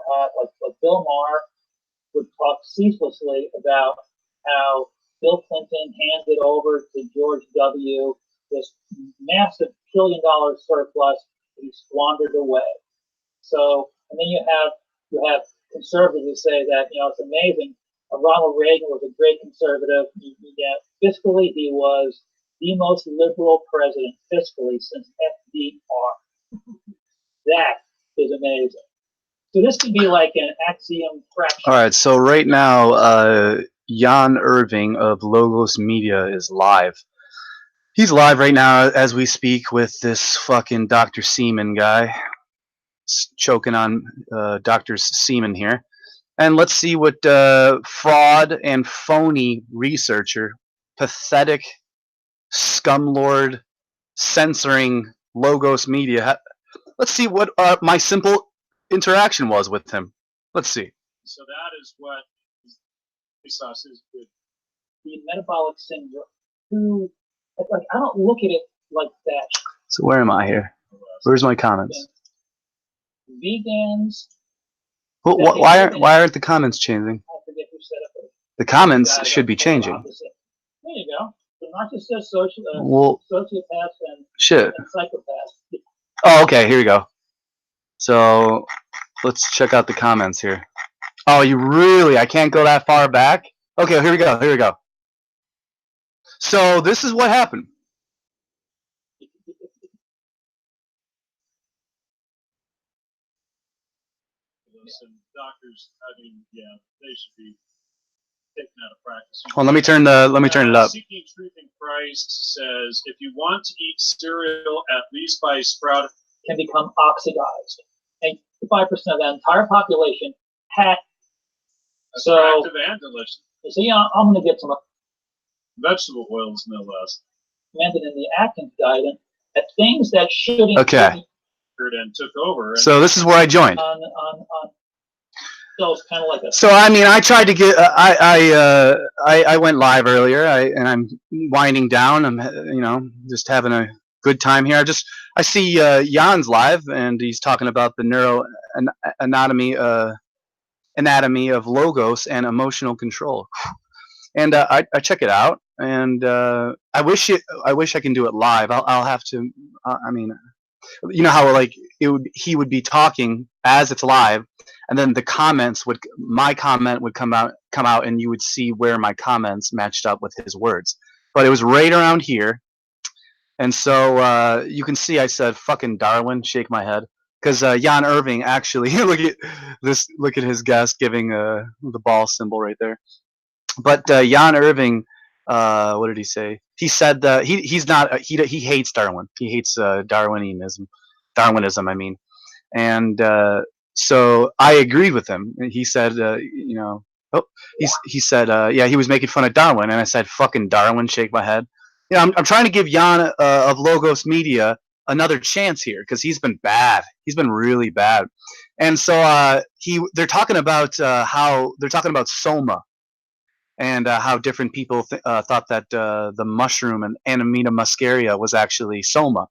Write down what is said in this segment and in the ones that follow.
like Bill Maher would talk ceaselessly about how Bill Clinton handed over to George W. this massive $1 trillion surplus that he squandered away. So, and then you have conservatives who say that, you know, it's amazing. Ronald Reagan was a great conservative. Yet fiscally, he was the most liberal president fiscally since FDR. That is amazing. So this could be like an axiom fraction. All right, so right now, Jan Irving of LogosMedia is live. He's live right now as we speak with this fucking Dr. Seaman guy. Choking on Dr. Seaman here. And let's see what fraud and phony researcher, pathetic scumlord censoring LogosMedia. Let's see what my simple interaction was with him. Let's see. So that is what sauce is good. The metabolic syndrome. Who, like, I don't look at it like that. So where am I here? Where's my comments? Vegans. Well, why aren't the comments changing? I forget who set up it. The comments should be changing. There you go. The narcissist, sociopaths, and psychopaths. Oh, okay. Here we go. So let's check out the comments here. Oh, you really? I can't go that far back? Okay, here we go. Here we go. So this is what happened. Some doctors, I mean, yeah, they should be taken out of practice. Well, let me turn it up. Seeking Truth in Christ says, if you want to eat cereal, at least by sprout, can become oxidized. And 5% of that entire population had. So, and delicious. So yeah, I'm going to get some vegetable oils, no less. Recommended in the Atkins guidance at things that shouldn't. Okay. And took over. And so this is where I joined. So it's kind of like a. So I mean, I tried to get. I went live earlier. And I'm winding down. I'm just having a good time here. I see Jan's live, and he's talking about the anatomy of logos and emotional control. And I check it out, and I wish I can do it live. I'll have to. I mean. You know how like he would be talking as it's live, and then my comment would come out, and you would see where my comments matched up with his words. But it was right around here, and so you can see I said "fucking Darwin," shake my head, because Jan Irving actually look at his guest giving the ball symbol right there. But Jan Irving. What did he say? He said that he hates Darwin. He hates Darwinism, I mean, and so I agreed with him. He said, he said, yeah, he was making fun of Darwin, and I said, "Fucking Darwin," shake my head. I'm trying to give Jan of LogosMedia another chance here because he's been bad. He's been really bad, and so they're talking about soma. And how different people thought that the mushroom and Amanita muscaria was actually soma,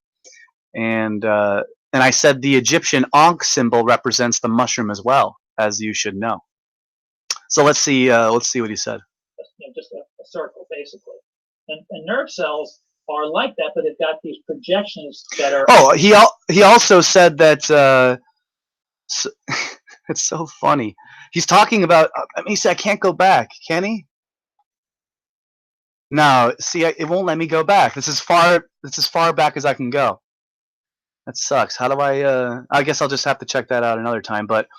and I said the Egyptian Ankh symbol represents the mushroom as well, as you should know. So let's see what he said. Just a circle, basically, and nerve cells are like that, but they've got these projections that are. Oh, he also said that. It's so funny. He's talking about. He said, "I can't go back." Can he? No, see, it won't let me go back. This is as far back as I can go. That sucks. How do I guess I'll just have to check that out another time. But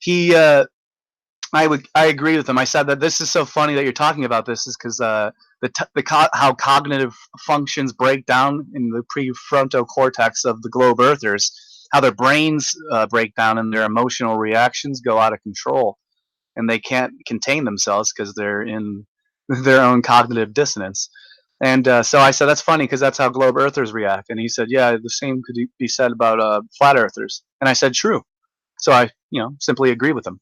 I agree with him. I said that this is so funny that you're talking about this is because how cognitive functions break down in the prefrontal cortex of the globe earthers, how their brains break down and their emotional reactions go out of control, and they can't contain themselves because they're in their own cognitive dissonance. And so I said, that's funny because that's how globe earthers react. And he said, yeah, the same could be said about flat earthers. And I said, true. So I simply agree with him.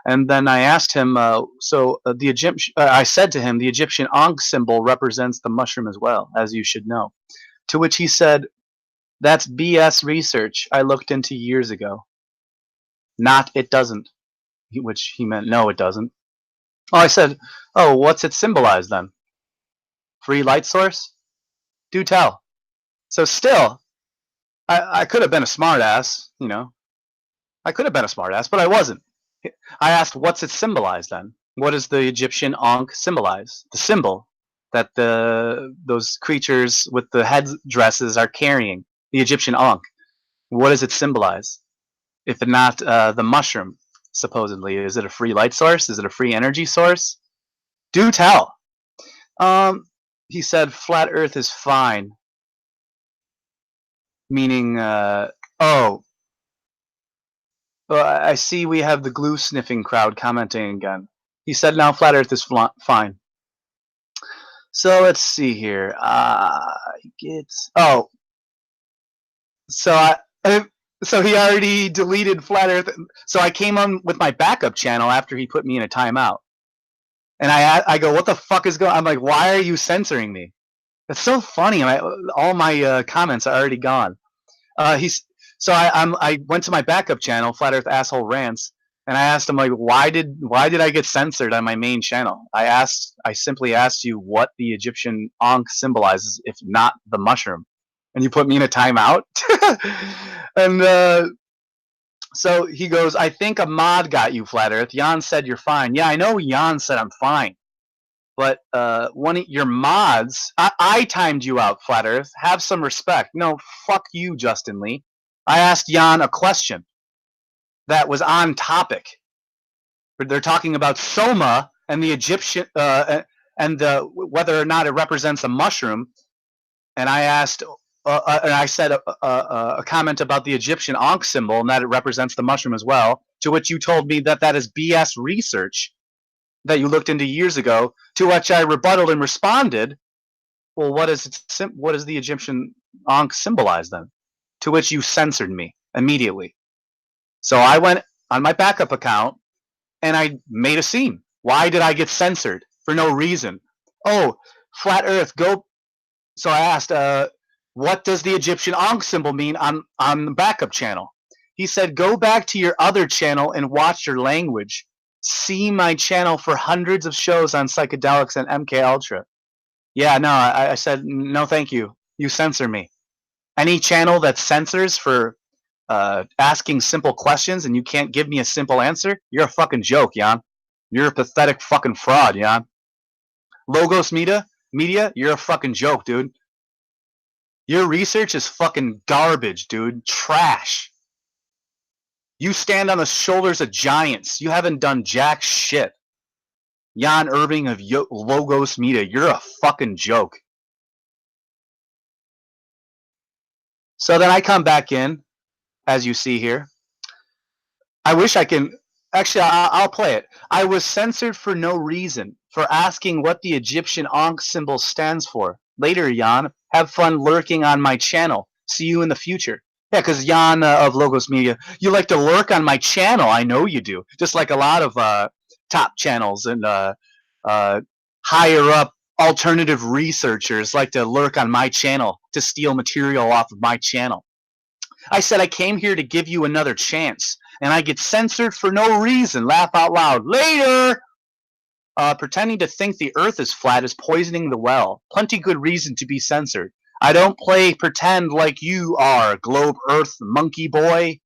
And then I asked him, I said to him, the Egyptian Ankh symbol represents the mushroom as well, as you should know. To which he said, that's BS research I looked into years ago. Not, it doesn't. which he meant no, it doesn't. Oh, I said, oh, what's it symbolize then? Free light source? Do tell. So still, I could have been a smartass, you know. I could have been a smartass, but I wasn't. I asked, what's it symbolize then? What does the Egyptian Ankh symbolize? The symbol that those creatures with the head dresses are carrying, the Egyptian Ankh. What does it symbolize? If not the mushroom, supposedly. Is it a free light source? Is it a free energy source? Do tell. He said flat Earth is fine. Meaning, oh, well, I see we have the glue sniffing crowd commenting again. He said now flat Earth is fine. So let's see here. Oh, so so he already deleted flat Earth. So I came on with my backup channel after he put me in a timeout, and I go, what the fuck is going? I'm like, why are you censoring me? That's so funny. All my comments are already gone. So I went to my backup channel, Flat Earth Asshole Rants, and I asked him, like, why did I get censored on my main channel? I simply asked you what the Egyptian Ankh symbolizes, if not the mushroom, and you put me in a timeout. And so he goes, I think a mod got you, Flat Earth. Jan said you're fine. Yeah, I know Jan said I'm fine. But one of your mods, I timed you out, Flat Earth. Have some respect. No, fuck you, Justin Lee. I asked Jan a question that was on topic. They're talking about Soma and the Egyptian and whether or not it represents a mushroom. And I asked, and I said a comment about the Egyptian Ankh symbol and that it represents the mushroom as well. To which you told me that is BS research that you looked into years ago. To which I rebutted and responded, well, what does the Egyptian Ankh symbolize then? To which you censored me immediately. So I went on my backup account and I made a scene. Why did I get censored? For no reason. Oh, Flat Earth, go. So I asked, what does the Egyptian Ankh symbol mean on the backup channel? He said, go back to your other channel and watch your language. See my channel for hundreds of shows on psychedelics and MK Ultra. Yeah, no, I said, no, thank you. You censor me. Any channel that censors for asking simple questions and you can't give me a simple answer, you're a fucking joke, Jan. You're a pathetic fucking fraud, Jan. LogosMedia, you're a fucking joke, dude. Your research is fucking garbage, dude. Trash. You stand on the shoulders of giants. You haven't done jack shit. Jan Irving of LogosMedia, you're a fucking joke. So then I come back in, as you see here. I wish I can. Actually, I'll play it. I was censored for no reason for asking what the Egyptian Ankh symbol stands for. Later, Jan, have fun lurking on my channel. See you in the future. Yeah, because Jan of LogosMedia, you like to lurk on my channel. I know you do. Just like a lot of top channels and higher up alternative researchers like to lurk on my channel to steal material off of my channel. I said I came here to give you another chance, and I get censored for no reason. Laugh out loud. Later! Pretending to think the earth is flat is poisoning the well. Plenty good reason to be censored. I don't play pretend like you are, Globe Earth Monkey Boy.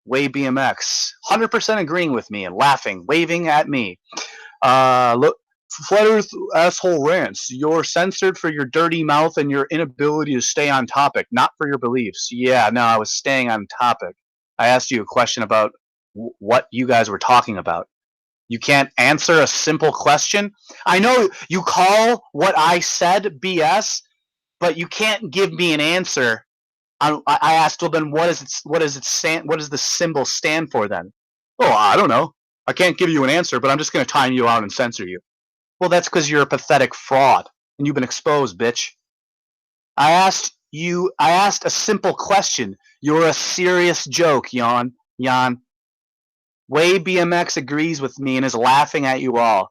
Way BMX. 100% agreeing with me and laughing, waving at me. Look, Flat Earth Asshole Rants. You're censored for your dirty mouth and your inability to stay on topic, not for your beliefs. Yeah, no, I was staying on topic. I asked you a question about what you guys were talking about. You can't answer a simple question? I know you call what I said BS, but you can't give me an answer. I asked, well, then what does the symbol stand for then? Oh, I don't know. I can't give you an answer, but I'm just going to time you out and censor you. Well, that's because you're a pathetic fraud, and you've been exposed, bitch. I asked a simple question. You're a serious joke, Jan. Way BMX agrees with me and is laughing at you all.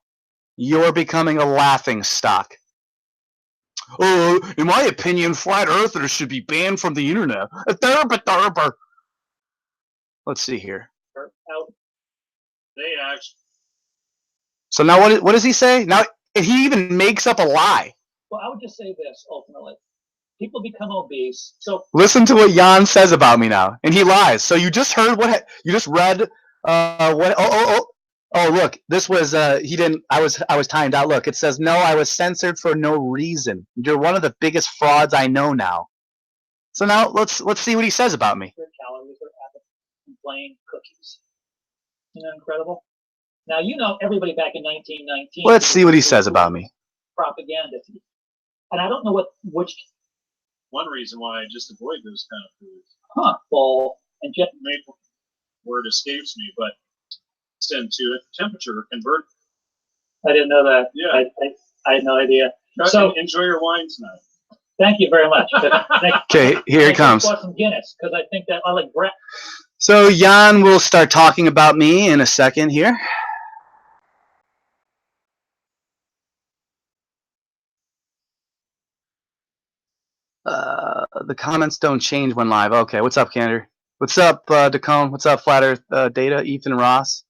You're becoming a laughing stock. Oh, in my opinion, flat earthers should be banned from the internet. Let's see here. They actually. So now what does he say? Now he even makes up a lie. Well, I would just say this ultimately. People become obese. So listen to what Jan says about me now, and he lies. So you just heard what you just read. What? Oh! Look, this was he didn't. I was timed out. Look, it says no. I was censored for no reason. You're one of the biggest frauds I know now. So now let's see what he says about me. their calories are at the plain cookies. Isn't that incredible? Now you know everybody back in 1919. Let's see what he says about me. Propaganda, and I don't know which. One reason why I just avoid those kind of foods. Well, and just Maple word escapes me, but send to it temperature convert. I didn't know that. Yeah. I had no idea. So enjoy your wine tonight. Thank you very much. Okay, here it comes. Bought some Guinness because I think that I like Brett. So Jan will start talking about me in a second here. The comments don't change when live. Okay, what's up, Candor? What's up, Dacone? What's up, Flat Earth Data? Ethan Ross.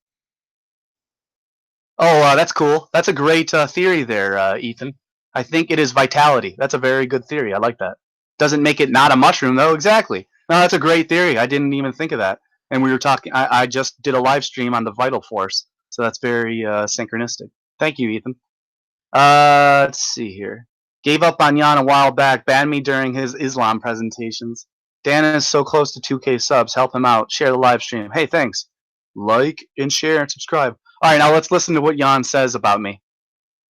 Oh, that's cool. That's a great theory there, Ethan. I think it is vitality. That's a very good theory. I like that. Doesn't make it not a mushroom, though. Exactly. No, that's a great theory. I didn't even think of that. And we were talking. I just did a live stream on the vital force, so that's very synchronistic. Thank you, Ethan. Let's see here. Gave up on Jan a while back. Banned me during his Islam presentations. Dan is so close to 2K subs. Help him out. Share the live stream. Hey, thanks. Like and share and subscribe. All right, now let's listen to what Jan says about me.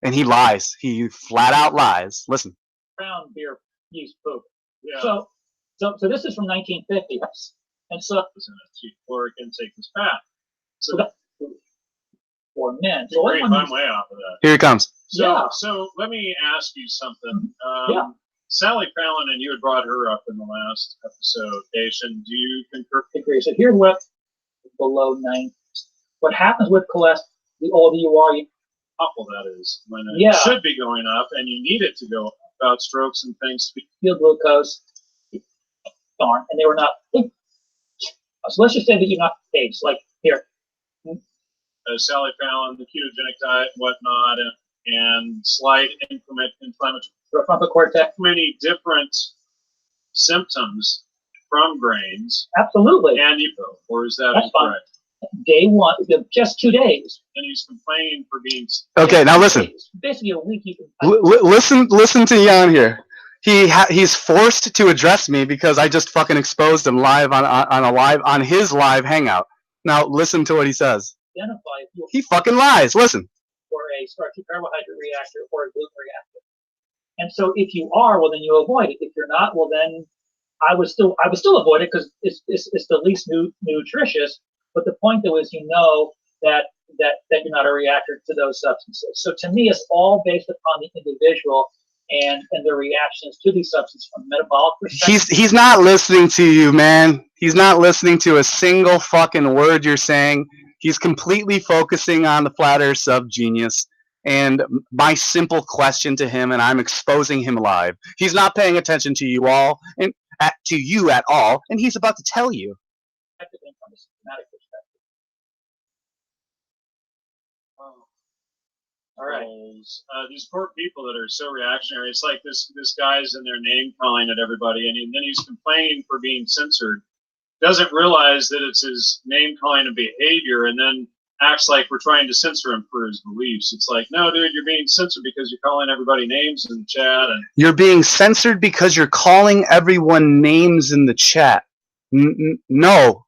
And he lies. He flat out lies. Listen. Brown beer yeast poop. Yeah. So this is from 1950, and so caloric intake is fat. So for men. So I'm way off of that. Here it comes. So let me ask you something. Sally Fallon, and you had brought her up in the last episode. Dacian, do you concur? Agree. So here's what below 9. What happens with cholesterol? The older you are, Awful that is when it should be going up, and you need it to go up about strokes and things. Field glucose, darn, and they were not. So let's just say that you're not AIDS. Like here, Sally Fallon, the ketogenic diet, and whatnot, and slight inflammatory prefrontal cortex. Many different symptoms from grains. Absolutely. And or is that incorrect? Day 1, just 2 days. And he's complaining for being. Okay, now listen. Basically a week. You can listen to Jan here. He's forced to address me because I just fucking exposed him live on his live hangout. Now listen to what he says. Identify he fucking lies. Listen. For a starchy carbohydrate reactor or a gluten reactor. And so if you are, well then you avoid it. If you're not, well then I would still avoid it because it's the least nutritious. But the point though is that you're not a reactor to those substances. So to me, it's all based upon the individual and their reactions to these substances from a metabolic perspective. He's not listening to you, man. He's not listening to a single fucking word you're saying. He's completely focusing on the flat earth SubGenius and my simple question to him, and I'm exposing him live. He's not paying attention to you all and to you at all, and he's about to tell you. From a systematic perspective. All right. These poor people that are so reactionary. It's like this guy's in their name calling at everybody, and then he's complaining for being censored. Doesn't realize that it's his name calling of behavior, and then acts like we're trying to censor him for his beliefs. It's like, no, dude, you're being censored because you're calling everybody names in the chat. And you're being censored because you're calling everyone names in the chat. No,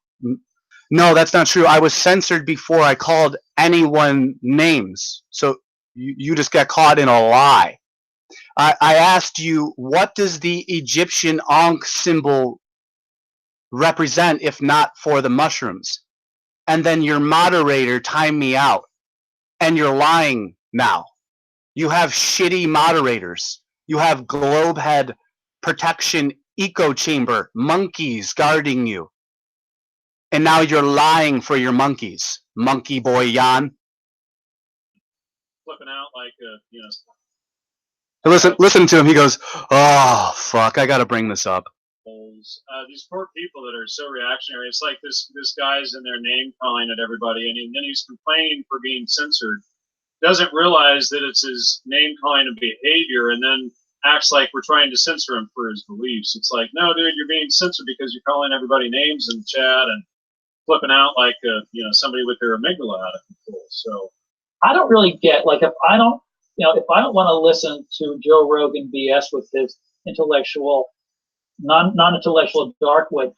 that's not true. I was censored before I called anyone names. So you just got caught in a lie. I asked you, what does the Egyptian Ankh symbol represent if not for the mushrooms? And then your moderator timed me out. And you're lying now. You have shitty moderators. You have globe head protection echo chamber monkeys guarding you. And now you're lying for your monkeys. Monkey boy Jan. Flipping out like Listen to him. He goes, oh fuck, I gotta bring this up. These poor people that are so reactionary. It's like this guy's in there name calling at everybody, and then he's complaining for being censored. Doesn't realize that it's his name calling and behavior, and then acts like we're trying to censor him for his beliefs. It's like, no, dude, you're being censored because you're calling everybody names in chat and flipping out like somebody with their amygdala out of control. So I don't really get, like, if I don't want to listen to Joe Rogan BS with his intellectual, non-intellectual dark web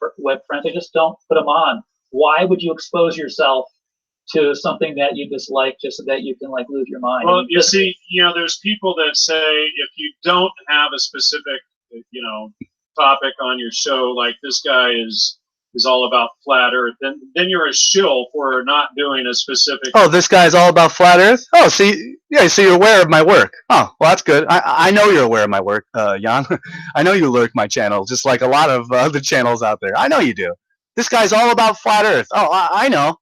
friends, I just don't put them on. Why would you expose yourself to something that you dislike just so that you can, like, lose your mind? Well, you see, there's people that say if you don't have a specific, topic on your show, like this guy is all about flat Earth, then you're a shill for not doing a specific. Oh, this guy's all about flat Earth. Oh, see, yeah, so you're aware of my work. Oh, well, that's good. I know you're aware of my work, Jan. I know you lurk my channel, just like a lot of other channels out there. I know you do. This guy's all about flat Earth. Oh, I know.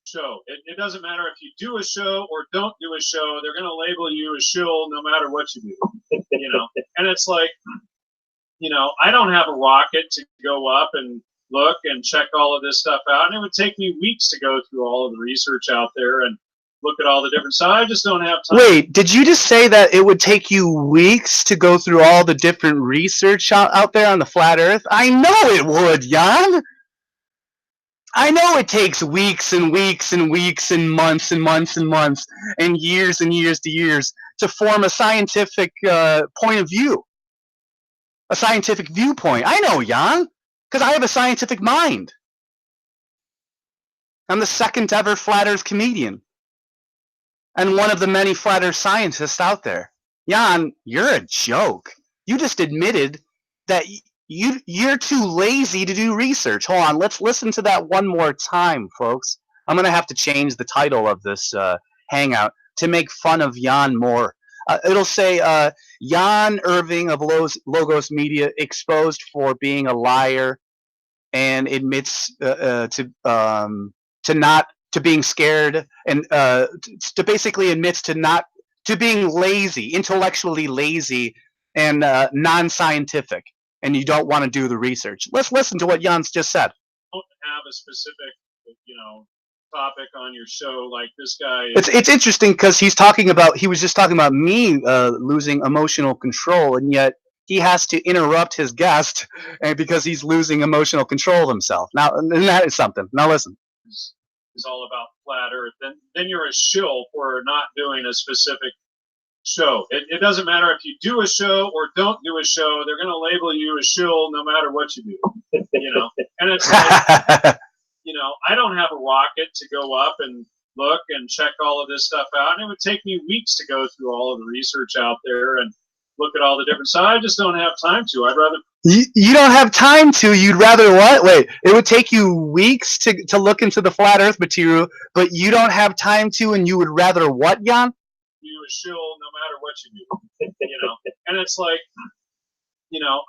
Show. It doesn't matter if you do a show or don't do a show. They're going to label you a shill no matter what you do. And it's like, I don't have a rocket to go up and look and check all of this stuff out. And it would take me weeks to go through all of the research out there and look at all the different stuff. I just don't have time. Wait, did you just say that it would take you weeks to go through all the different research out there on the flat Earth? I know it would, Jan. I know it takes weeks and weeks and weeks and months and months and months and years to years to form a scientific point of view. A scientific viewpoint. I know, Jan, because I have a scientific mind. I'm the second ever flat Earth comedian and one of the many flat Earth scientists out there. Jan, you're a joke. You just admitted that you're too lazy to do research. Hold on, let's listen to that one more time, folks. I'm going to have to change the title of this hangout to make fun of Jan more. It'll say Jan Irving of LogosMedia exposed for being a liar and admits to being scared and to basically admits to being lazy, intellectually lazy and non-scientific, and you don't want to do the research. Let's listen to what Jan's just said. Don't have a specific, topic on your show like this guy. It's interesting because he was just talking about me losing emotional control, and yet he has to interrupt his guest because he's losing emotional control of himself. Now, and that is something. Now listen. Is all about flat Earth, then you're a shill for not doing a specific show. It doesn't matter if you do a show or don't do a show. They're going to label you a shill no matter what you do. And it's like, I don't have a rocket to go up and look and check all of this stuff out. And it would take me weeks to go through all of the research out there and look at all the different stuff. I just don't have time to. I'd rather. You don't have time to. You'd rather what? Wait, it would take you weeks to look into the flat Earth material, but you don't have time to, and you would rather what, Jan? You a shill no matter what you do. And it's like,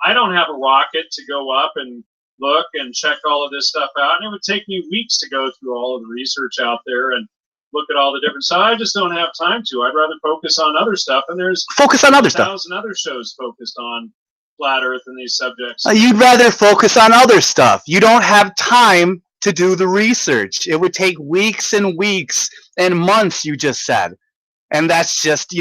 I don't have a rocket to go up and look and check all of this stuff out. And it would take me weeks to go through all of the research out there and look at all the different stuff. I just don't have time to. I'd rather focus on other stuff. And there's focus on other stuff. 1,000 other shows focused on flat Earth and these subjects. You'd rather focus on other stuff. You don't have time to do the research. It would take weeks and weeks and months, you just said. And that's just,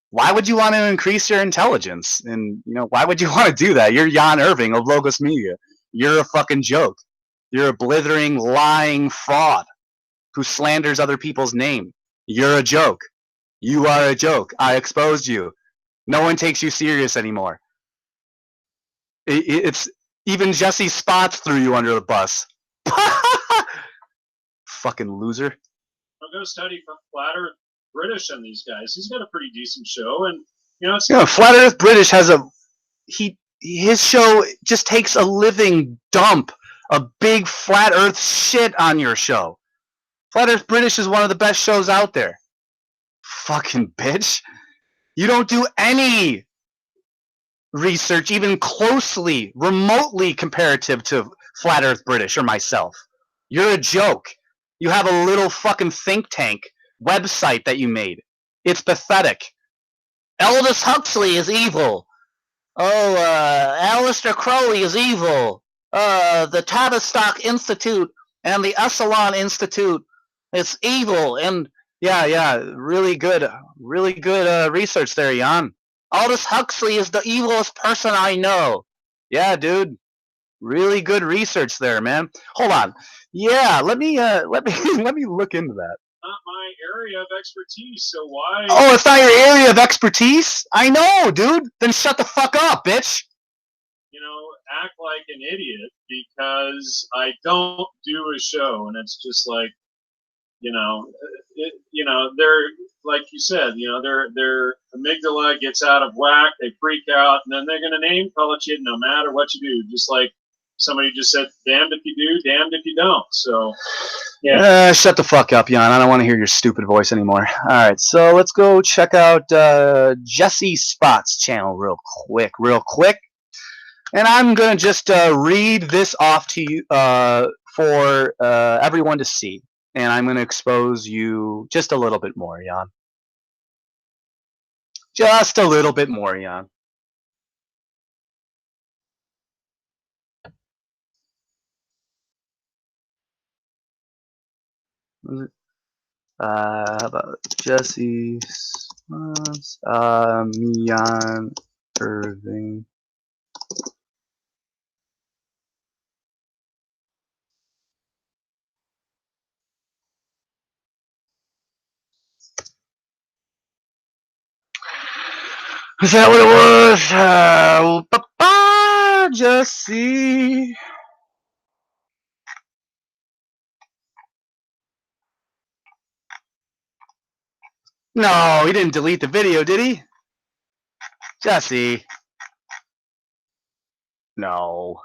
why would you want to increase your intelligence? And, why would you want to do that? You're Jan Irving of LogosMedia. You're a fucking joke. You're a blithering, lying fraud who slanders other people's name. You're a joke. You are a joke. I exposed you. No one takes you serious anymore. It's even Jesse Spots threw you under the bus. Fucking loser. I'll go study from Flat Earth British and these guys. He's got a pretty decent show, and it's Flat Earth British has his show just takes a living dump of big flat Earth shit on your show. Flat Earth British is one of the best shows out there. Fucking bitch. You don't do any research even closely, remotely comparative to Flat Earth British or myself. You're a joke. You have a little fucking think tank website that you made. It's pathetic. Aldous Huxley is evil. Oh, Aleister Crowley is evil. The Tavistock Institute and the Esalen Institute, it's evil. And yeah, really good research there, Jan. Aldous Huxley is the evilest person I know. Yeah, dude, really good research there, man. Hold on. Yeah, let me let me look into that. Not my area of expertise, so why? Oh, it's not your area of expertise? I know, dude. Then shut the fuck up, bitch. You know, act like an idiot because I don't do a show, and it's just like, they're like you said, their amygdala gets out of whack, they freak out, and then they're gonna name call it you no matter what you do. Just like somebody just said, "Damned if you do, damned if you don't." So, yeah. Shut the fuck up, Jan. I don't want to hear your stupid voice anymore. All right, so let's go check out Jesse Spot's channel real quick. And I'm going to just read this off to you for everyone to see. And I'm going to expose you just a little bit more, Jan. Just a little bit more, Jan. How about Jesse Spot's, Jan Irving. Is that what it was? Jesse. No, he didn't delete the video, did he? Jesse. No.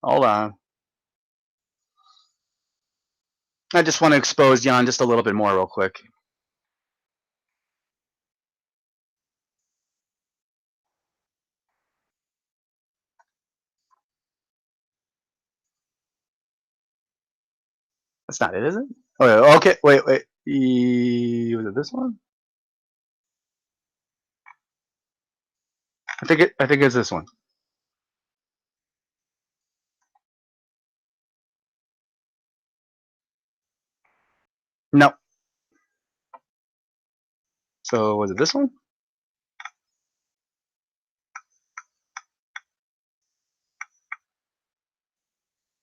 Hold on. I just want to expose Jan just a little bit more real quick. That's not it, is it? Oh, okay, wait. Was it this one? I think it's this one. No. So was it this one?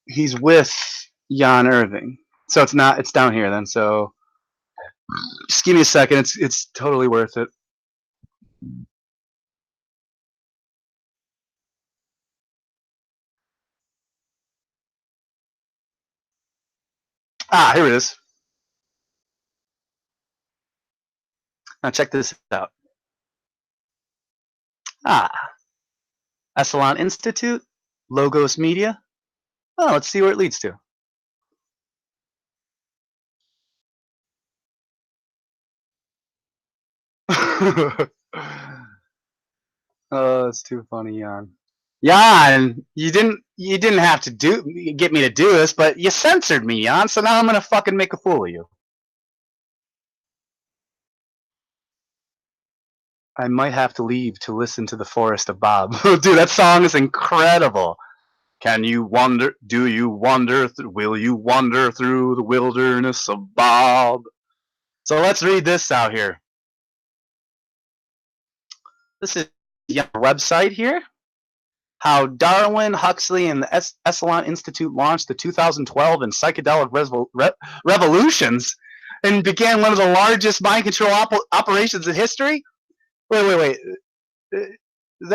He's with Jan Irving. So it's not. It's down here then. So just give me a second. It's totally worth it. Ah, here it is. Now check this out. Ah, Esalen Institute, LogosMedia. Oh, let's see where it leads to. Oh, it's too funny, Jan. Jan, you didn't have to get me to do this, but you censored me, Jan. So now I'm gonna fucking make a fool of you. I might have to leave to listen to the Forest of Bob. Dude, that song is incredible. Can you wonder? Do you wonder? Will you wander through the wilderness of Bob? So let's read this out here. This is your website here. How Darwin, Huxley, and the Esalen Institute launched the 2012 and psychedelic revolutions and began one of the largest mind control operations in history. Wait. The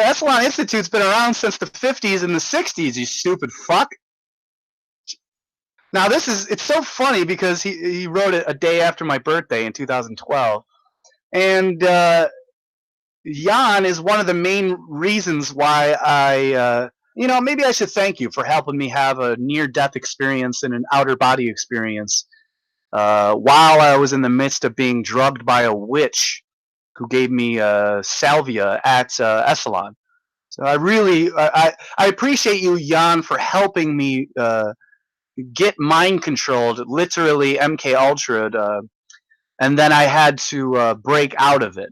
Esalen Institute's been around since the 50s and the 60s, you stupid fuck. Now it's so funny because he wrote it a day after my birthday in 2012. And Jan is one of the main reasons why I, maybe I should thank you for helping me have a near-death experience and an outer body experience while I was in the midst of being drugged by a witch who gave me salvia at Esalen. So I really, I appreciate you, Jan, for helping me get mind controlled, literally MK Ultra'd, and then I had to break out of it.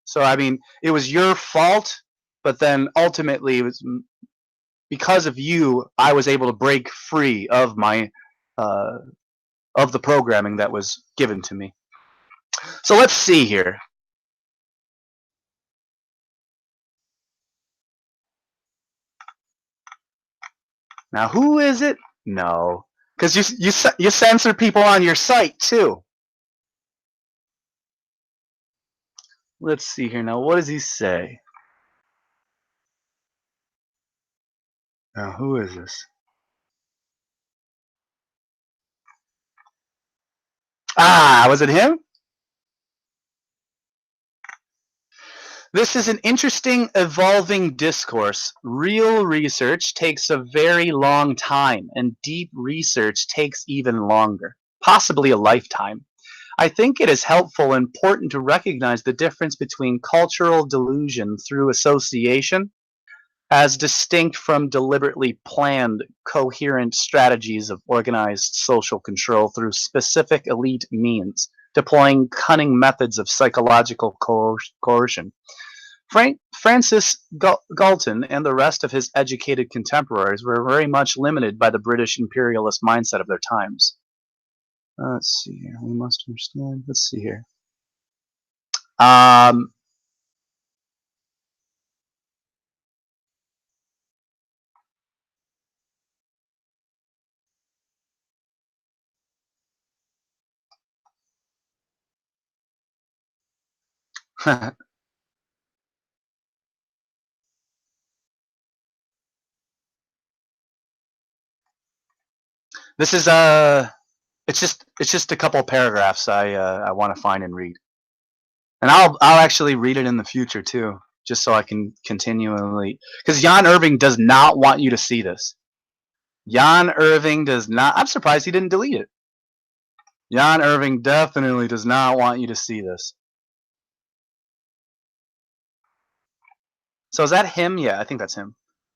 So I mean, it was your fault, but then ultimately it was because of you I was able to break free of my of the programming that was given to me. So let's see here. Now who is it? No, because you censor people on your site too. Let's see here now. What does he say? Now who is this? Ah, was it him? This is an interesting evolving discourse. Real research takes a very long time, and deep research takes even longer, possibly a lifetime. I think it is helpful and important to recognize the difference between cultural delusion through association, as distinct from deliberately planned, coherent strategies of organized social control through specific elite means, deploying cunning methods of psychological coercion. Francis Galton and the rest of his educated contemporaries were very much limited by the British imperialist mindset of their times. Let's see here. We must understand. Let's see here. This is it's just a couple of paragraphs I want to find and read, and I'll actually read it in the future too, just so I can continually, because Jan Irving does not want you to see this. Jan Irving does not. I'm surprised he didn't delete it. Jan Irving definitely does not want you to see this. So is that him? Yeah, I think that's him.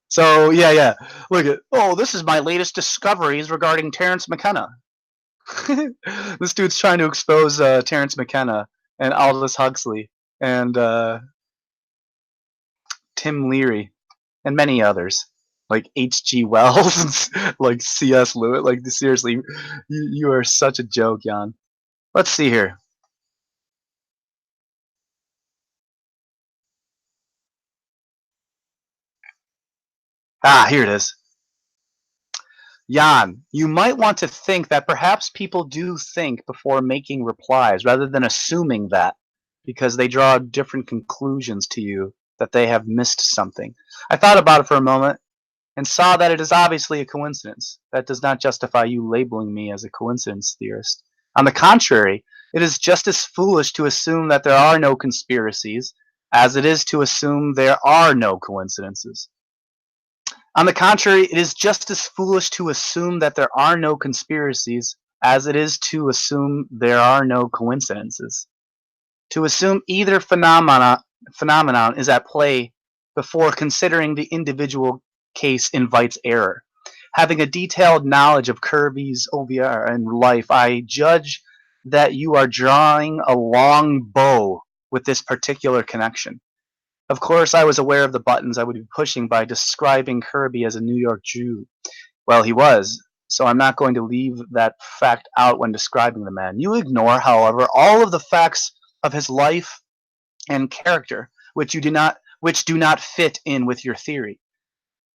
So yeah. Look at, oh, this is my latest discoveries regarding Terence McKenna. This dude's trying to expose Terence McKenna and Aldous Huxley and Tim Leary and many others, like H.G. Wells, like C.S. Lewis. Like seriously, you are such a joke, Jan. Let's see here. Ah, here it is. Jan, you might want to think that perhaps people do think before making replies rather than assuming that, because they draw different conclusions to you, that they have missed something. I thought about it for a moment and saw that it is obviously a coincidence. That does not justify you labeling me as a coincidence theorist. On the contrary, it is just as foolish to assume that there are no conspiracies as it is to assume there are no coincidences. On the contrary, it is just as foolish to assume that there are no conspiracies as it is to assume there are no coincidences. To assume either phenomenon is at play before considering the individual case invites error. Having a detailed knowledge of Kirby's OVR and life, I judge that you are drawing a long bow with this particular connection. Of course, I was aware of the buttons I would be pushing by describing Kirby as a New York Jew. Well, he was, so I'm not going to leave that fact out when describing the man. You ignore, however, all of the facts of his life and character, which do not fit in with your theory.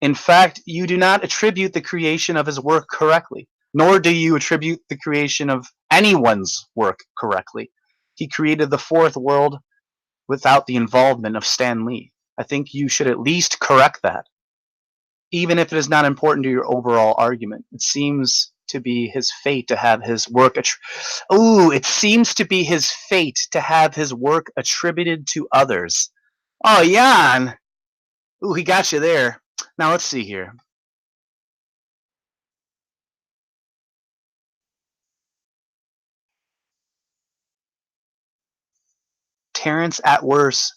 In fact, you do not attribute the creation of his work correctly, nor do you attribute the creation of anyone's work correctly. He created the fourth world without the involvement of Stan Lee. I think you should at least correct that, even if it is not important to your overall argument. It seems to be his fate to have his work it seems to be his fate to have his work attributed to others. Oh, Jan! Ooh, he got you there. Now let's see here. Terrence at worst.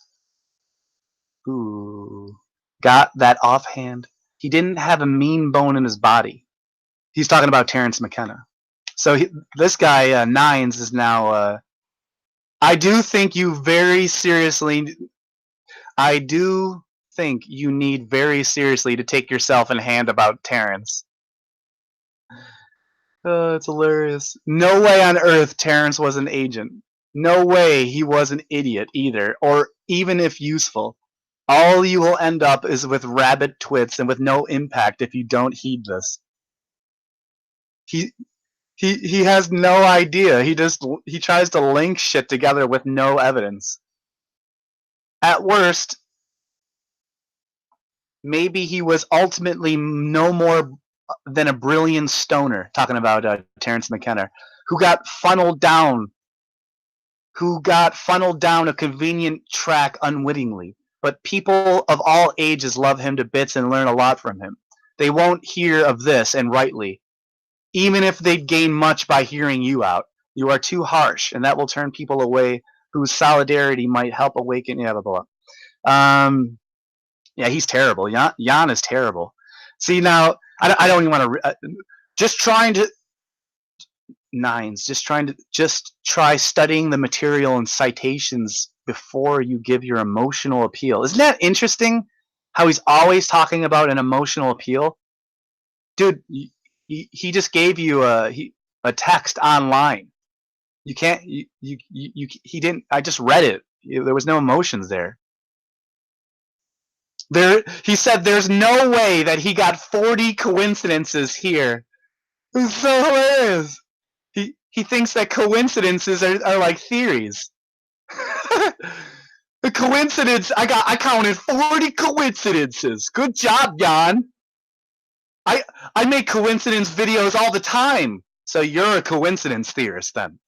Ooh. Got that offhand. He didn't have a mean bone in his body. He's talking about Terence McKenna. So this guy, Nines, is now. I do think you very seriously. I do think you need very seriously to take yourself in hand about Terence. It's hilarious. No way on earth Terence was an agent. No way he was an idiot either, or even if useful. All you will end up is with rabbit twits and with no impact if you don't heed this. He has no idea. He tries to link shit together with no evidence. At worst, maybe he was ultimately no more than a brilliant stoner, talking about Terence McKenna, who got funneled down a convenient track unwittingly. But people of all ages love him to bits and learn a lot from him. They won't hear of this, and rightly. Even if they'd gain much by hearing you out, you are too harsh, and that will turn people away whose solidarity might help awaken. Yeah, blah, blah, blah. Yeah, he's terrible. Jan is terrible. See, now, I don't even want to. Just try studying the material and citations before you give your emotional appeal. Isn't that interesting? How he's always talking about an emotional appeal, dude. He just gave you a text online. You can't. He didn't. I just read it. There was no emotions there. He said there's no way that he got 40 coincidences here. It's so hilarious. He thinks that coincidences are like theories. The coincidence, I counted 40 coincidences. Good job, Jan. I make coincidence videos all the time. So you're a coincidence theorist then.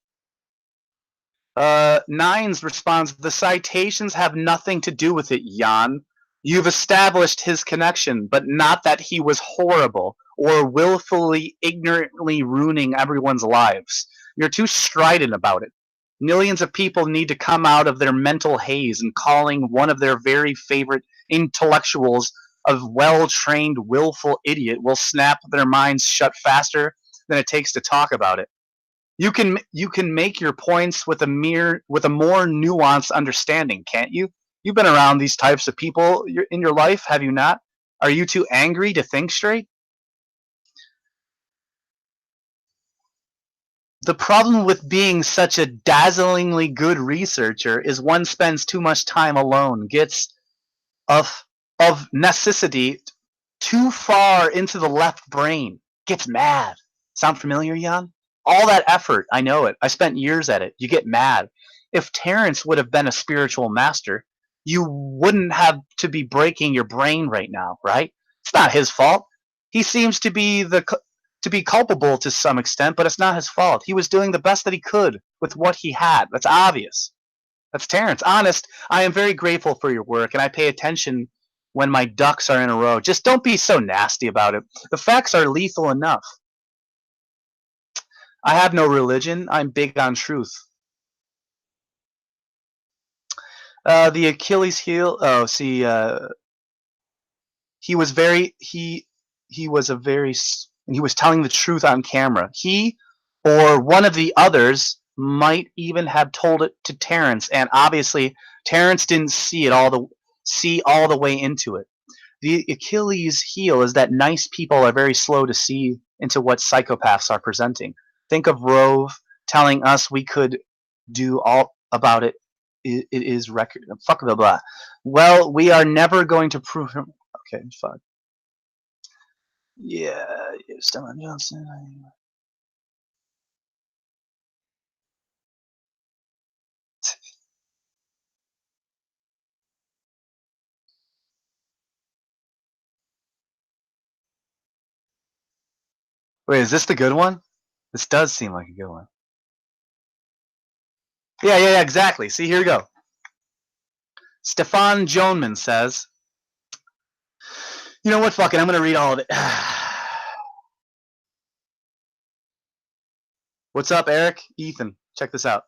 Nines responds, the citations have nothing to do with it, Jan. You've established his connection, but not that he was horrible or willfully, ignorantly ruining everyone's lives. You're too strident about it. Millions of people need to come out of their mental haze, and calling one of their very favorite intellectuals a well-trained, willful idiot will snap their minds shut faster than it takes to talk about it. You can make your points with a more nuanced understanding, can't you? You've been around these types of people in your life, have you not? Are you too angry to think straight? The problem with being such a dazzlingly good researcher is one spends too much time alone, gets of necessity too far into the left brain, gets mad. Sound familiar, Jan? All that effort, I know it. I spent years at it. You get mad. If Terence would have been a spiritual master, you wouldn't have to be breaking your brain right now, right? It's not his fault. He seems to be culpable to some extent, but it's not his fault. He was doing the best that he could with what he had. That's obvious. That's Terence. Honest, I am very grateful for your work, and I pay attention when my ducks are in a row. Just don't be so nasty about it. The facts are lethal enough. I have no religion. I'm big on truth. The Achilles heel. Oh, see, he was telling the truth on camera. He or one of the others might even have told it to Terence, and obviously Terence didn't see all the way into it. The Achilles heel is that nice people are very slow to see into what psychopaths are presenting. Think of Rove telling us we could do all about it. It is record. Fuck blah blah. Well, we are never going to prove him. Okay, fuck. Yeah, Stellan Johnson. Wait, is this the good one? This does seem like a good one. Yeah, exactly. See, here we go. Stefan Joneman says, you know what, fuck it, I'm going to read all of it. What's up, Eric? Ethan, check this out.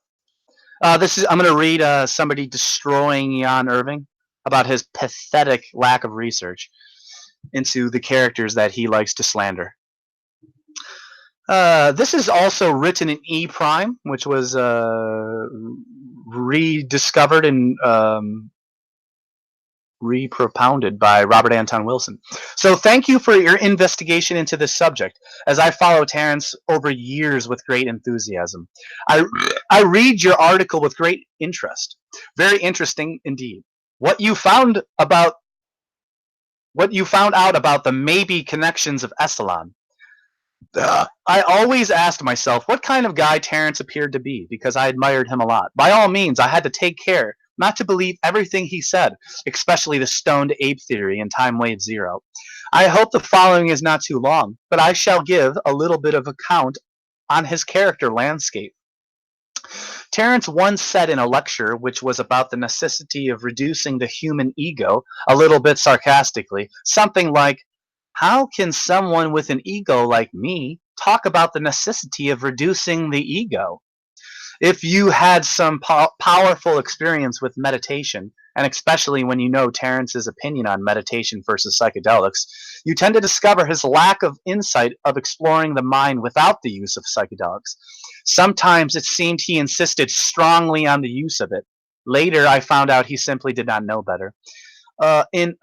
I'm going to read somebody destroying Jan Irving about his pathetic lack of research into the characters that he likes to slander. This is also written in E prime, which was rediscovered and repropounded by Robert Anton Wilson. So thank you for your investigation into this subject, as I follow Terence over years with great enthusiasm. I read your article with great interest. Very interesting indeed. What you found out about the maybe connections of Esalen. I always asked myself what kind of guy Terence appeared to be, because I admired him a lot. By all means, I had to take care not to believe everything he said, especially the stoned ape theory and time wave zero. I hope the following is not too long, but I shall give a little bit of account on his character landscape. Terence once said in a lecture, which was about the necessity of reducing the human ego, a little bit sarcastically, something like, how can someone with an ego like me talk about the necessity of reducing the ego? If you had some powerful experience with meditation, and especially when you know Terence's opinion on meditation versus psychedelics, you tend to discover his lack of insight of exploring the mind without the use of psychedelics. Sometimes it seemed he insisted strongly on the use of it. Later, I found out he simply did not know better. In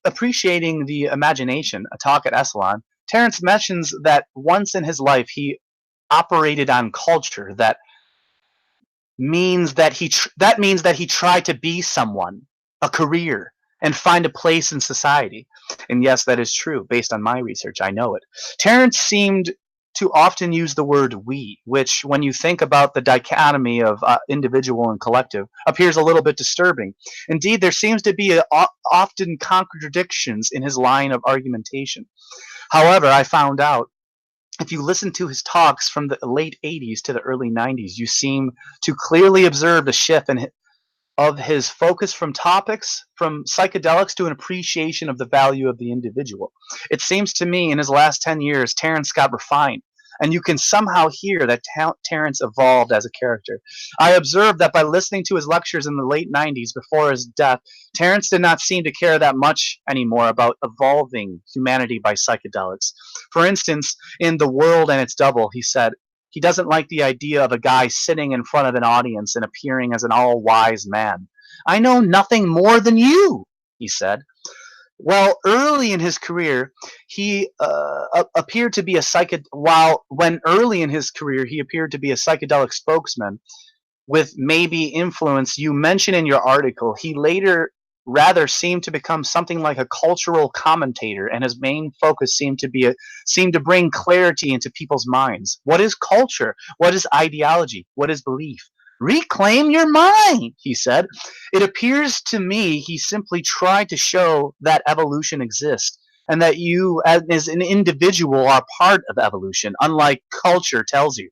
appreciating the imagination, a talk at Esalen, Terence mentions that once in his life he operated on culture. That means that he tried to be someone, a career, and find a place in society. And yes, that is true. Based on my research, I know it. Terence seemed to often use the word we, which, when you think about the dichotomy of individual and collective, appears a little bit disturbing. Indeed, there seems to be often contradictions in his line of argumentation. However, I found out, if you listen to his talks from the late 80s to the early 90s, you seem to clearly observe the shift of his focus from topics from psychedelics to an appreciation of the value of the individual. It seems to me in his last 10 years, Terence got refined, and you can somehow hear that Terence evolved as a character. I observed that by listening to his lectures in the late 90s before his death, Terence did not seem to care that much anymore about evolving humanity by psychedelics. For instance, in The World and Its Double, he said, he doesn't like the idea of a guy sitting in front of an audience and appearing as an all-wise man. I know nothing more than you, he said. Well, early in his career, he appeared to be a early in his career he appeared to be a psychedelic spokesman with maybe influence you mention in your article. He later rather seemed to become something like a cultural commentator, and his main focus seemed to bring clarity into people's minds. What is culture? What is ideology? What is belief? Reclaim your mind, he said. It appears to me he simply tried to show that evolution exists, and that you as an individual are part of evolution, unlike culture tells you.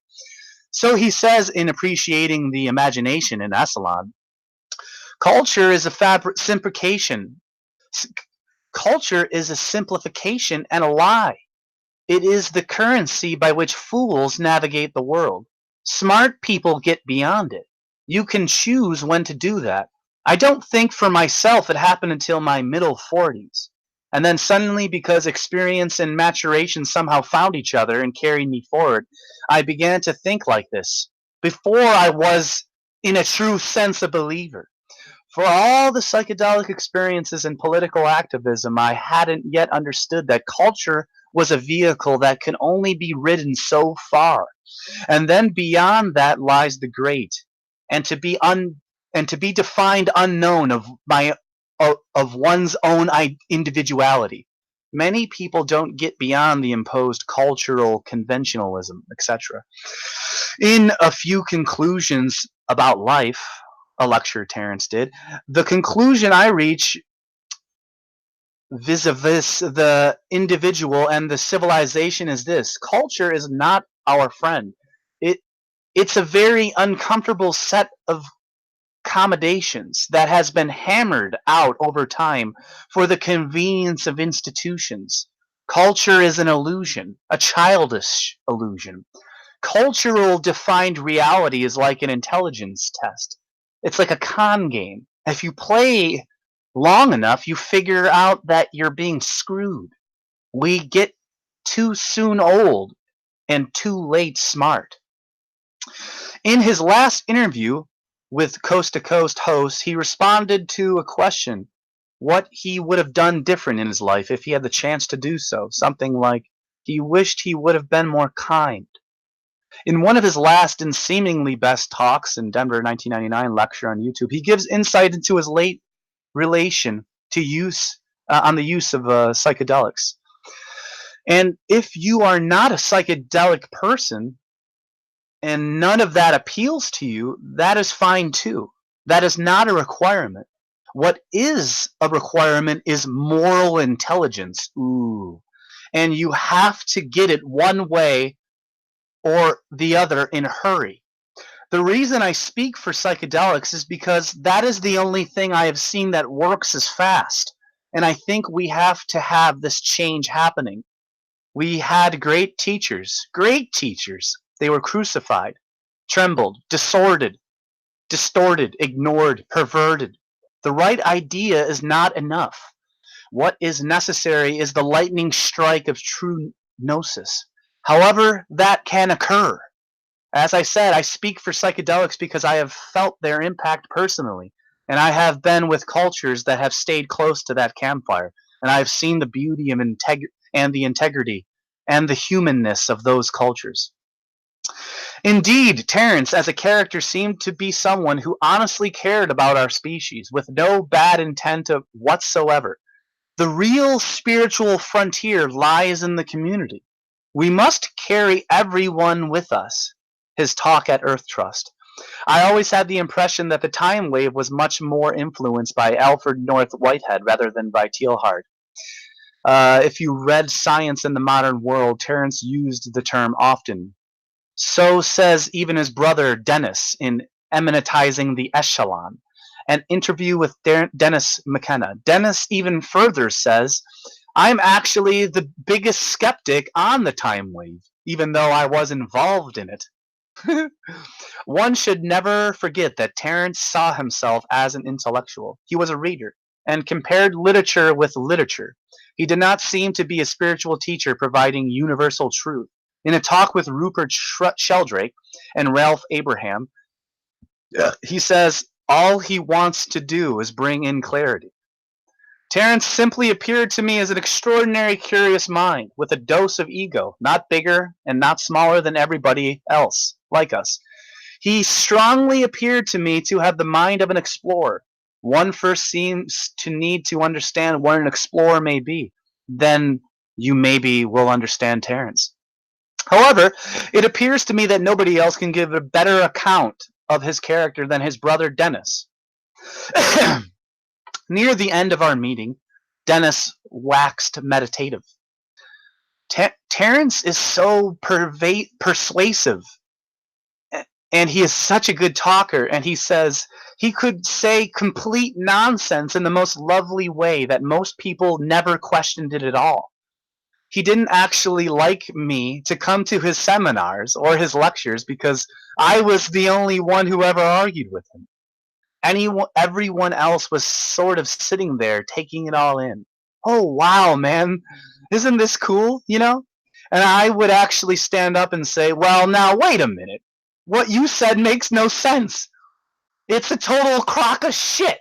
So he says in Appreciating the Imagination in Esalen, culture is a simplification. Culture is a simplification and a lie. It is the currency by which fools navigate the world. Smart people get beyond it. You can choose when to do that. I don't think for myself it happened until my middle 40s. And then suddenly, because experience and maturation somehow found each other and carried me forward, I began to think like this. Before, I was, in a true sense, a believer. For all the psychedelic experiences and political activism, I hadn't yet understood that culture was a vehicle that can only be ridden so far. And then beyond that lies the great, and to be defined unknown of one's own individuality. Many people don't get beyond the imposed cultural conventionalism, etc. In a few conclusions about life, a lecture Terence did, the conclusion I reach vis-a-vis the individual and the civilization is this: culture is not our friend. It's a very uncomfortable set of accommodations that has been hammered out over time for the convenience of institutions. Culture is an illusion, a childish illusion. Cultural defined reality is like an intelligence test. It's like a con game. If you play long enough, you figure out that you're being screwed. We get too soon old and too late smart. In his last interview with Coast to Coast host, he responded to a question what he would have done different in his life if he had the chance to do so. Something like, he wished he would have been more kind. In one of his last and seemingly best talks in Denver 1999 lecture on YouTube, he gives insight into his late relation to use on the use of psychedelics. And if you are not a psychedelic person and none of that appeals to you, that is fine too. That is not a requirement. What is a requirement is moral intelligence. Ooh. And you have to get it one way or the other in a hurry. The reason I speak for psychedelics is because that is the only thing I have seen that works as fast. And I think we have to have this change happening. We had great teachers. They were crucified, trembled, distorted, ignored, perverted. The right idea is not enough. What is necessary is the lightning strike of true gnosis. However that can occur. As I said, I speak for psychedelics because I have felt their impact personally, and I have been with cultures that have stayed close to that campfire, and I have seen the beauty and the integrity and the humanness of those cultures. Indeed, Terence as a character seemed to be someone who honestly cared about our species with no bad intent whatsoever. The real spiritual frontier lies in the community. We must carry everyone with us. His talk at Earth Trust. I always had the impression that the time wave was much more influenced by Alfred North Whitehead rather than by Teilhard. If you read Science in the Modern World, Terence used the term often. So says even his brother Dennis in Eminentizing the Echelon, an interview with Dennis McKenna. Dennis even further says, I'm actually the biggest skeptic on the time wave, even though I was involved in it. One should never forget that Terence saw himself as an intellectual. He was a reader and compared literature with literature. He did not seem to be a spiritual teacher providing universal truth. In a talk with Rupert Sheldrake and Ralph Abraham, he says all he wants to do is bring in clarity. Terence simply appeared to me as an extraordinary curious mind with a dose of ego, not bigger and not smaller than everybody else like us. He strongly appeared to me to have the mind of an explorer. One first seems to need to understand what an explorer may be. Then you maybe will understand Terence. However, it appears to me that nobody else can give a better account of his character than his brother Dennis. Near the end of our meeting, Dennis waxed meditative. Terence is so persuasive, and he is such a good talker, and he says he could say complete nonsense in the most lovely way that most people never questioned it at all. He didn't actually like me to come to his seminars or his lectures because I was the only one who ever argued with him. Everyone else was sort of sitting there taking it all in. Oh, wow, man. Isn't this cool, you know? And I would actually stand up and say, well, now, wait a minute. What you said makes no sense. It's a total crock of shit.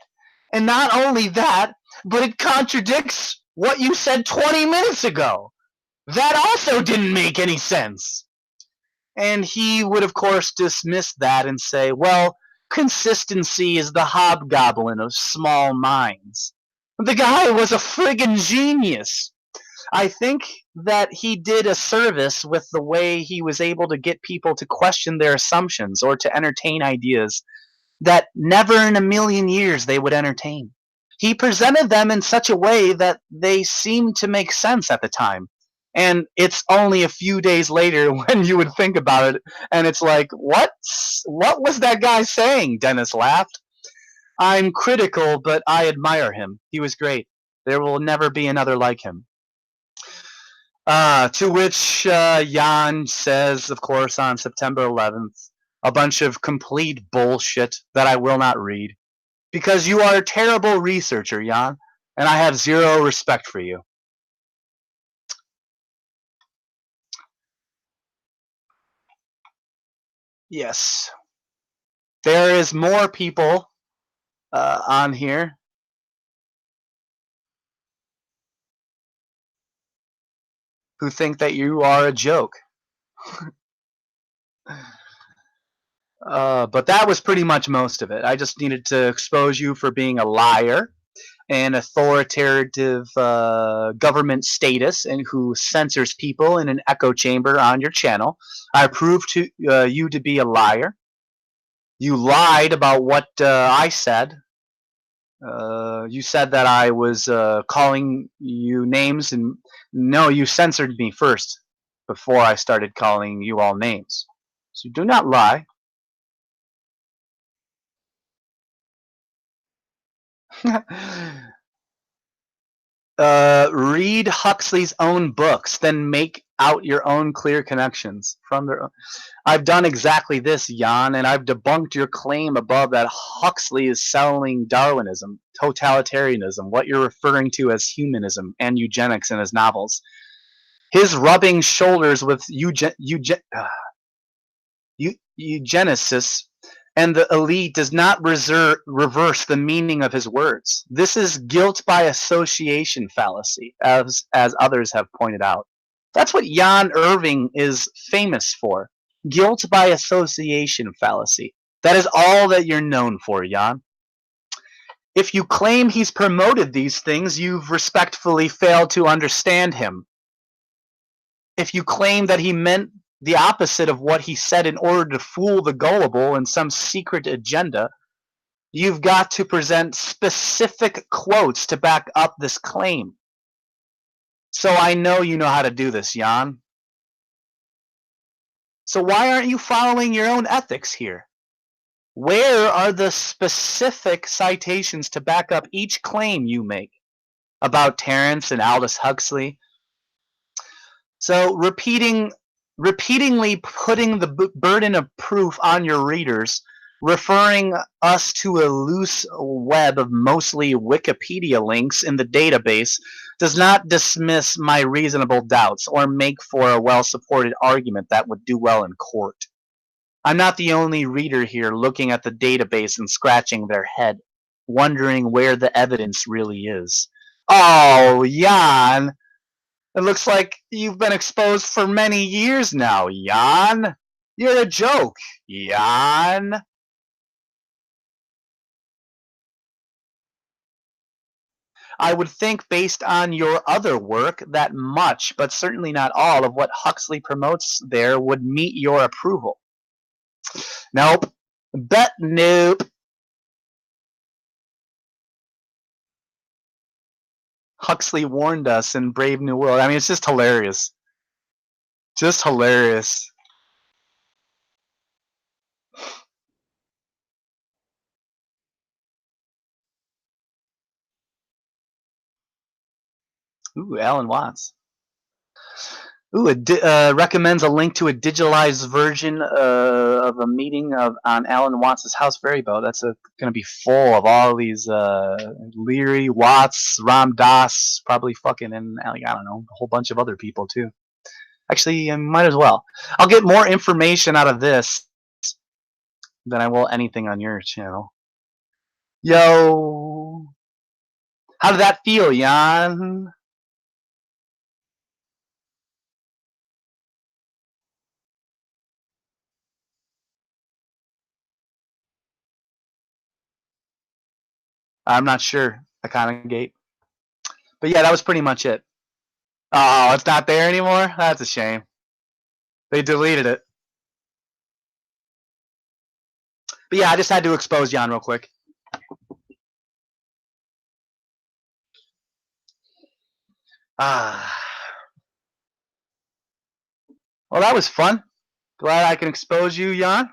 And not only that, but it contradicts what you said 20 minutes ago. That also didn't make any sense. And he would, of course, dismiss that and say, well, consistency is the hobgoblin of small minds. The guy was a friggin' genius. I think that he did a service with the way he was able to get people to question their assumptions or to entertain ideas that never in a million years they would entertain. He presented them in such a way that they seemed to make sense at the time. And it's only a few days later when you would think about it, and it's like, what was that guy saying? Dennis laughed. I'm critical, but I admire him. He was great. There will never be another like him. To which Jan says, of course, on September 11th, a bunch of complete bullshit that I will not read. Because you are a terrible researcher, Jan, and I have zero respect for you. Yes. There is more people on here. Who think that you are a joke. But that was pretty much most of it. I just needed to expose you for being a liar, an authoritative government status, and who censors people in an echo chamber on your channel. I proved to you to be a liar. You lied about what I said. You said that I was calling you names, and no, you censored me first before I started calling you all names. So do not lie. Read Huxley's own books, then make out your own clear connections from their own. I've done exactly this, Jan, and I've debunked your claim above that Huxley is selling Darwinism, totalitarianism, what you're referring to as humanism, and eugenics in his novels. His rubbing shoulders with eugenicists and the elite does not reverse the meaning of his words. This is guilt by association fallacy, as others have pointed out. That's what Jan Irving is famous for. Guilt by association fallacy. That is all that you're known for, Jan. If you claim he's promoted these things, you've respectfully failed to understand him. If you claim that he meant the opposite of what he said in order to fool the gullible in some secret agenda, you've got to present specific quotes to back up this claim. So I know you know how to do this, Jan. So why aren't you following your own ethics here? Where are the specific citations to back up each claim you make about Terence and Aldous Huxley? So repeatedly putting the burden of proof on your readers, referring us to a loose web of mostly Wikipedia links in the database, does not dismiss my reasonable doubts or make for a well-supported argument that would do well in court. I'm not the only reader here looking at the database and scratching their head, wondering where the evidence really is. Oh, Jan! It looks like you've been exposed for many years now, Jan. You're a joke, Jan. I would think, based on your other work, that much, but certainly not all, of what Huxley promotes there would meet your approval. Nope. Bet nope. Huxley warned us in Brave New World. I mean, it's just hilarious. Just hilarious. Ooh, Alan Watts. Ooh, it recommends a link to a digitalized version of a meeting on Alan Watts' House Fairy Boat. That's going to be full of all these Leary, Watts, Ram Dass, probably fucking, and I don't know, a whole bunch of other people too. Actually, I might as well. I'll get more information out of this than I will anything on your channel. Yo, how did that feel, Jan? I'm not sure. I kind of gate. But yeah, that was pretty much it. Oh, it's not there anymore? That's a shame. They deleted it. But yeah, I just had to expose Jan real quick. Ah. Well, that was fun. Glad I can expose you, Jan.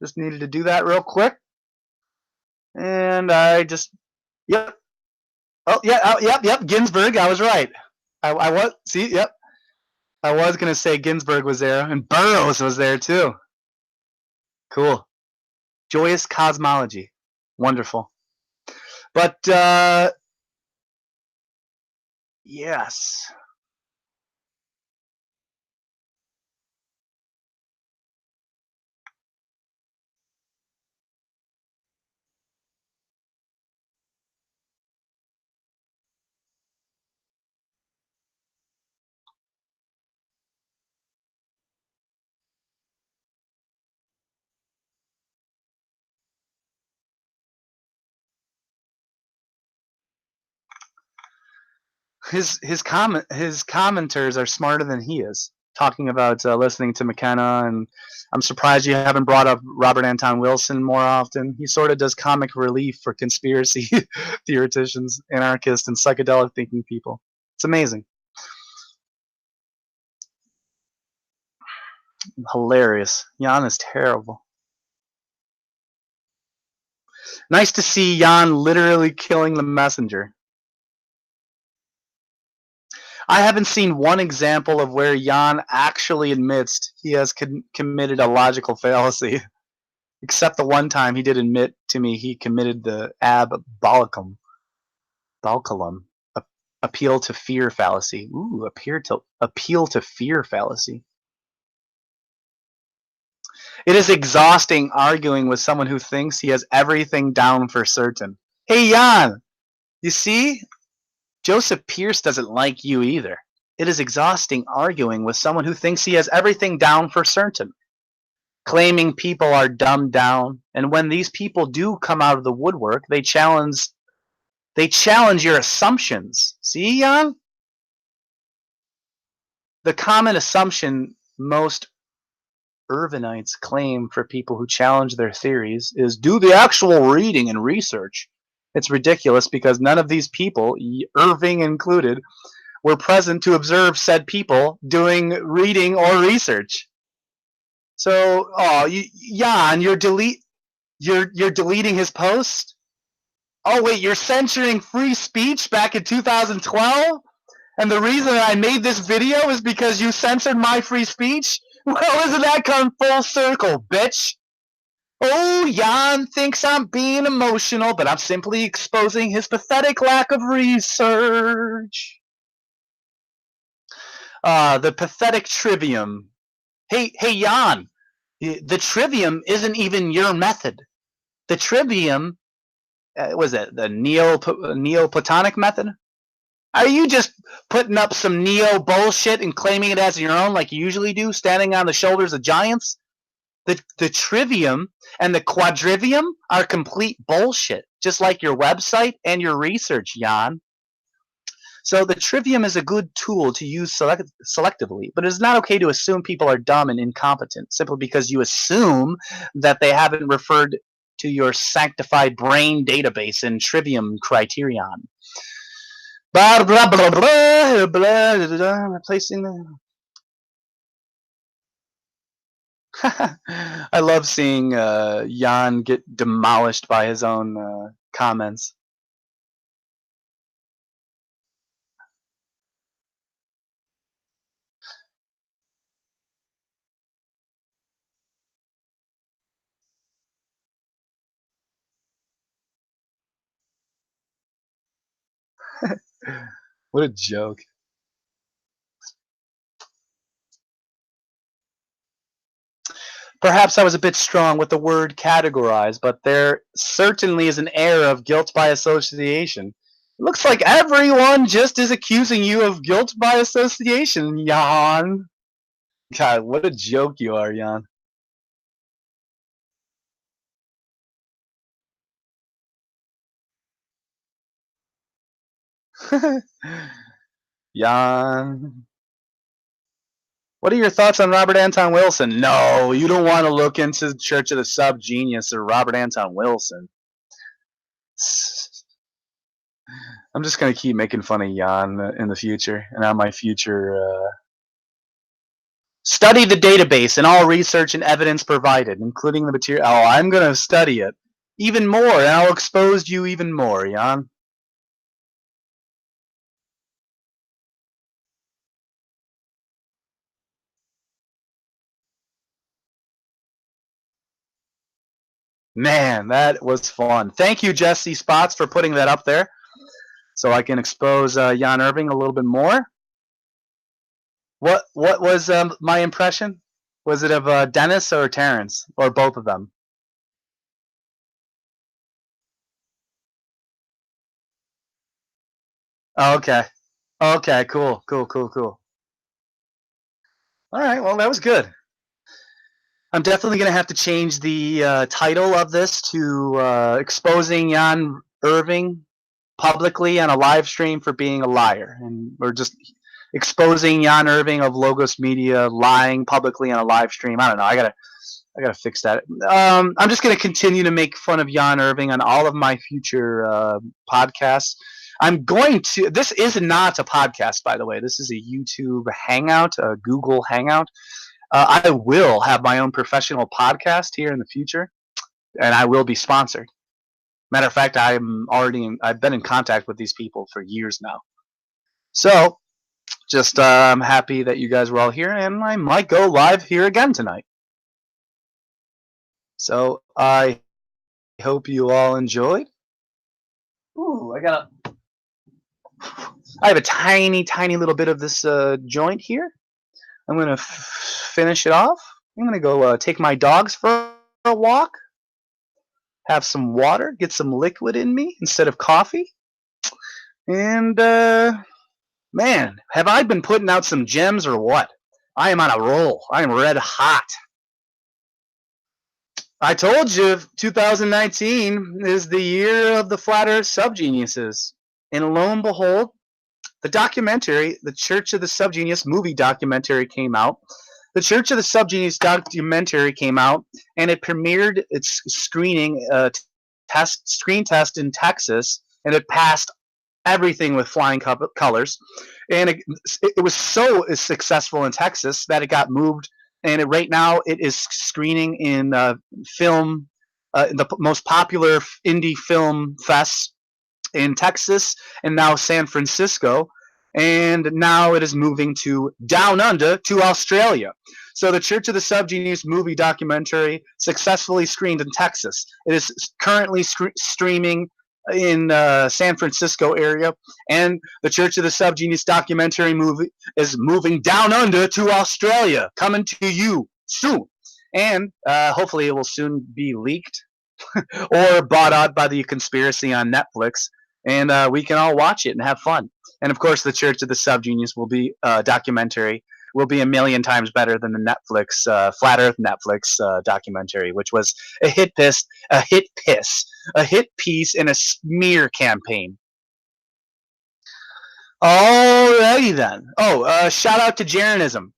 Just needed to do that real quick. And I just, yep. Oh, yeah, yep, Ginsburg. I was right. I was, see, yep. I was going to say Ginsburg was there, and Burroughs was there too. Cool. Joyous cosmology. Wonderful. But, yes. his commenters are smarter than he is, talking about listening to McKenna, and I'm surprised you haven't brought up Robert Anton Wilson more often. He sort of does comic relief for conspiracy theoreticians, anarchists, and psychedelic thinking people. It's amazing. Hilarious. Jan is terrible. Nice to see Jan literally killing the messenger. I haven't seen one example of where Jan actually admits he has committed a logical fallacy, except the one time he did admit to me he committed the balculum, appeal to fear fallacy. Ooh, appeal to fear fallacy. It is exhausting arguing with someone who thinks he has everything down for certain. Hey, Jan, you see? Joseph Pierce doesn't like you either. It is exhausting arguing with someone who thinks he has everything down for certain, claiming people are dumbed down, and when these people do come out of the woodwork, they challenge your assumptions. See, Jan? The common assumption most Irvinites claim for people who challenge their theories is do the actual reading and research. It's ridiculous because none of these people, Irving included, were present to observe said people doing reading or research. So, Jan, you're deleting his post? Oh wait, you're censoring free speech back in 2012? And the reason I made this video is because you censored my free speech? Well, isn't that come full circle, bitch? Oh, Jan thinks I'm being emotional, but I'm simply exposing his pathetic lack of research. The pathetic trivium. Hey, Jan, the trivium isn't even your method. The trivium, was it the Neoplatonic method? Are you just putting up some neo bullshit and claiming it as your own like you usually do, standing on the shoulders of giants? The trivium and the quadrivium are complete bullshit, just like your website and your research, Jan. So the trivium is a good tool to use selectively, but it is not okay to assume people are dumb and incompetent simply because you assume that they haven't referred to your sanctified brain database and trivium criterion. Blah blah blah blah blah blah. Replacing the. I love seeing Jan get demolished by his own comments. What a joke. Perhaps I was a bit strong with the word categorize, but there certainly is an air of guilt by association. It looks like everyone just is accusing you of guilt by association, Jan. God, what a joke you are, Jan. Jan. What are your thoughts on Robert Anton Wilson? No, you don't want to look into the Church of the SubGenius or Robert Anton Wilson. I'm just going to keep making fun of Jan in the future and on my future. Study the database and all research and evidence provided, including the material. Oh, I'm going to study it even more, and I'll expose you even more, Jan. Man, that was fun. Thank you, Jesse Spots, for putting that up there so I can expose Jan Irving a little bit more. What was my impression? Was it of Dennis or Terrence, or both of them? Oh, okay. Okay, cool. All right, well, that was good. I'm definitely going to have to change the title of this to Exposing Jan Irving, publicly on a live stream for being a liar, and we're just exposing Jan Irving of LogosMedia lying publicly on a live stream. I don't know. I gotta fix that. I'm just gonna continue to make fun of Jan Irving on all of my future podcasts. I'm going to. This is not a podcast, by the way. This is a YouTube Hangout, a Google Hangout. I will have my own professional podcast here in the future, and I will be sponsored. Matter of fact, I've been in contact with these people for years now. So, just I'm happy that you guys were all here, and I might go live here again tonight. So I hope you all enjoyed. Ooh, I have a tiny little bit of this joint here. I'm gonna finish it off. I'm gonna go take my dogs for a walk, have some water, get some liquid in me instead of coffee, and man, have I been putting out some gems or what? I am on a roll. I am red hot. I told you 2019 is the year of the Flat Earth subgeniuses. And lo and behold, the documentary, the Church of the SubGenius movie documentary came out. The Church of the SubGenius documentary came out, and it premiered its screening screen test in Texas, and it passed everything with flying colors. And it was so successful in Texas that it got moved, and right now it is screening in film, the most popular indie film fests in Texas, and now San Francisco, and now it is moving to down under to Australia. So the Church of the SubGenius movie documentary successfully screened in Texas. It is currently streaming in San Francisco area, and the Church of the SubGenius documentary movie is moving down under to Australia, coming to you soon. And hopefully it will soon be leaked or bought out by the conspiracy on Netflix, and we can all watch it and have fun. And of course, the Church of the SubGenius will be documentary will be a million times better than the Netflix Flat Earth Netflix documentary, which was a hit piece in a smear campaign. Alrighty then. Oh, shout out to Jeranism.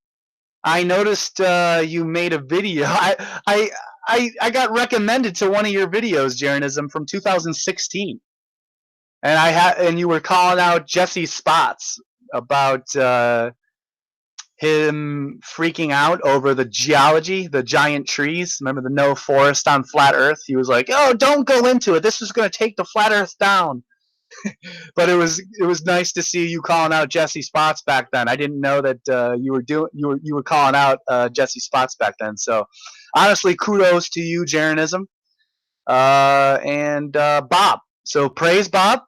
I noticed you made a video. I got recommended to one of your videos, Jeranism, from 2016, and you were calling out Jesse Spots about him freaking out over the geology, the giant trees. Remember the no forest on flat Earth? He was like, "Oh, don't go into it. This is going to take the flat Earth down." But it was nice to see you calling out Jesse Spots back then. I didn't know that you were calling out Jesse Spots back then. So honestly, kudos to you, Jeranism, and Bob. So praise Bob,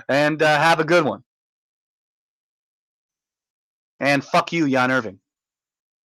and have a good one. And fuck you, Jan Irving.